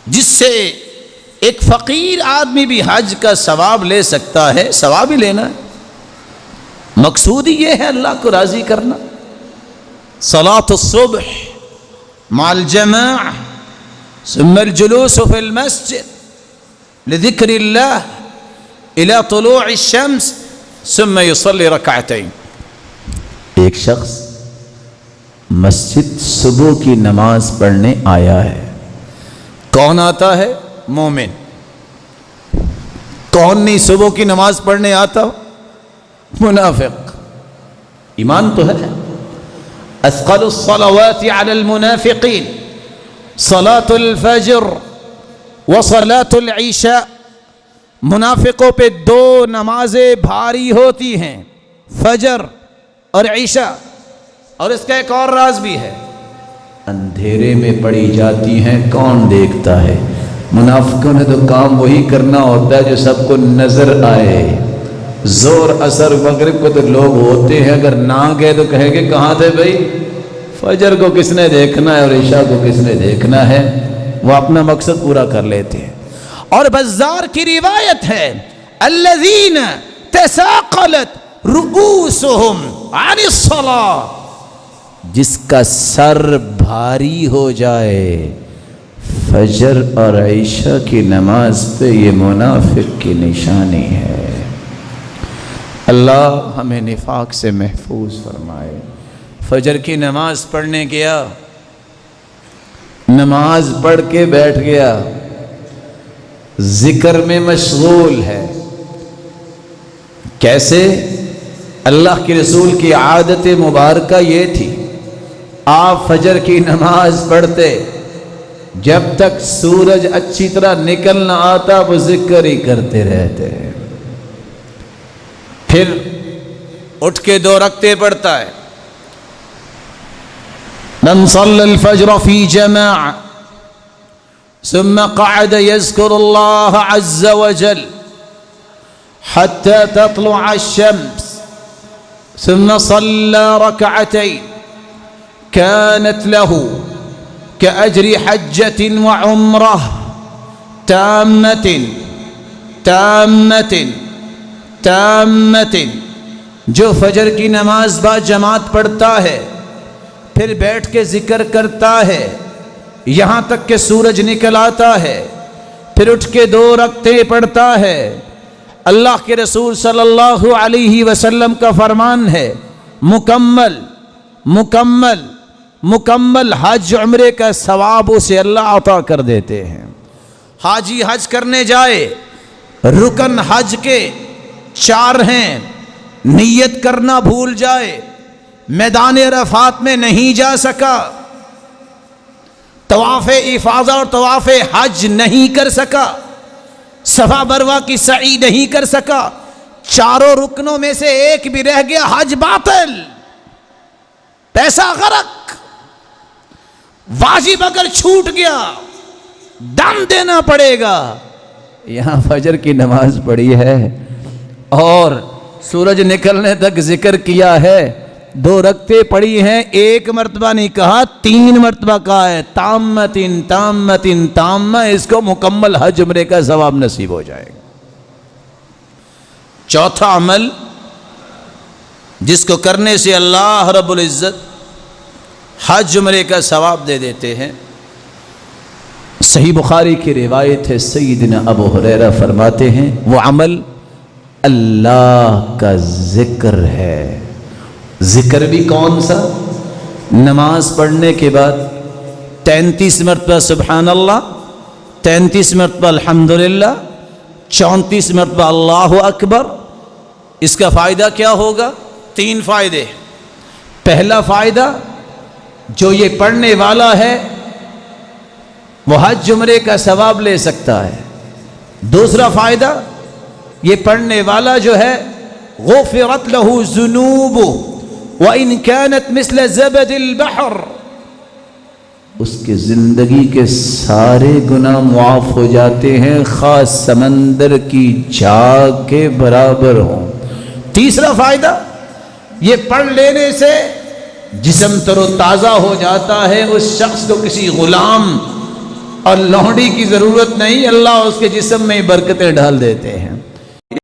جس سے ایک فقیر آدمی بھی حج کا ثواب لے سکتا ہے، ثواب ہی لینا ہے، مقصود ہی یہ ہے اللہ کو راضی کرنا۔ صلاة الصبح مع الجماعة ثم الجلوس في المسجد لذكر الله إلى طلوع الشمس ثم يصلي ركعتين۔ ایک شخص مسجد صبح کی نماز پڑھنے آیا ہے۔ کون آتا ہے؟ مومن۔ کون نہیں صبح کی نماز پڑھنے آتا؟ منافق۔ ایمان تو ہے۔ اثقل الصلوات على المنافقین صلاة الفجر وصلاة العشاء۔ منافقوں پہ دو نمازیں بھاری ہوتی ہیں، فجر اور عشاء، اور اس کا ایک اور راز بھی ہے، اندھیرے میں پڑھی جاتی ہیں، کون دیکھتا ہے؟ منافقوں نے تو کام وہی کرنا ہوتا ہے جو سب کو نظر آئے۔ زور اثر مغرب کو تو لوگ ہوتے ہیں، اگر نہ گئے تو کہیں گے کہاں تھے بھائی؟ فجر کو کس نے دیکھنا ہے اور عشاء کو کس نے دیکھنا ہے؟ وہ اپنا مقصد پورا کر لیتے ہیں۔ اور بزار کی روایت ہے الذین تثاقلت رؤوسهم عن الصلاة، جس کا سر بھاری ہو جائے فجر اور عشاء کی نماز پہ، یہ منافق کی نشانی ہے۔ اللہ ہمیں نفاق سے محفوظ فرمائے۔ فجر کی نماز پڑھنے گیا، نماز پڑھ کے بیٹھ گیا، ذکر میں مشغول ہے۔ کیسے؟ اللہ کے رسول کی عادت مبارکہ یہ تھی، آپ فجر کی نماز پڑھتے، جب تک سورج اچھی طرح نکل نہ آتا وہ ذکر ہی کرتے رہتے، پھر اٹھ کے 2 رکعتیں پڑھتا ہے۔ من صلى الفجر في جماعة ثم قعد يذكر الله عز وجل حتى تطلع الشمس ثم صلى ركعتين كانت له كأجر حجة وعمرة تامة تامة تامة۔ جو فجر کی نماز با جماعت پڑھتا ہے، پھر بیٹھ کے ذکر کرتا ہے یہاں تک کہ سورج نکل آتا ہے، پھر اٹھ کے 2 رکعتیں پڑھتا ہے، اللہ کے رسول صلی اللہ علیہ وسلم کا فرمان ہے مکمل مکمل مکمل حج عمرے کا ثواب اسے اللہ عطا کر دیتے ہیں۔ حاجی حج کرنے جائے، رکن حج کے 4 ہیں، نیت کرنا بھول جائے، میدان عرفات میں نہیں جا سکا، طواف افاضہ اور طواف حج نہیں کر سکا، صفا مروہ کی سعی نہیں کر سکا، 4 رکنوں میں سے ایک بھی رہ گیا، حج باطل، پیسہ غرق۔ واجب اگر چھوٹ گیا دم دینا پڑے گا۔ یہاں فجر کی نماز پڑھی ہے اور سورج نکلنے تک ذکر کیا ہے، 2 رکعتیں پڑھی ہیں، 1 مرتبہ نہیں کہا، 3 مرتبہ کہا ہے تامتن تامتن تامہ، اس کو مکمل حج عمرے کا ثواب نصیب ہو جائے گا۔ چوتھا عمل جس کو کرنے سے اللہ رب العزت حج عمرے کا ثواب دے دیتے ہیں، صحیح بخاری کی روایت ہے، سیدنا ابو ہریرہ فرماتے ہیں وہ عمل اللہ کا ذکر ہے۔ ذکر بھی کون سا؟ نماز پڑھنے کے بعد 33 مرتبہ سبحان اللہ، 33 مرتبہ الحمدللہ، 34 مرتبہ اللہ اکبر۔ اس کا فائدہ کیا ہوگا؟ 3 فائدے۔ پہلا فائدہ، جو یہ پڑھنے والا ہے وہ حج عمرے کا ثواب لے سکتا ہے۔ دوسرا فائدہ، یہ پڑھنے والا جو ہے غفرت لہ ذنوب وَإِنْ كَانَتْ مِثْلَ زَبَدِ الْبَحْرِ، اس کے زندگی کے سارے گناہ معاف ہو جاتے ہیں، خاص سمندر کی جھاگ کے برابر ہوں۔ تیسرا فائدہ، یہ پڑھ لینے سے جسم تر و تازہ ہو جاتا ہے، اس شخص کو کسی غلام اور لونڈی کی ضرورت نہیں، اللہ اس کے جسم میں ہی برکتیں ڈال دیتے ہیں۔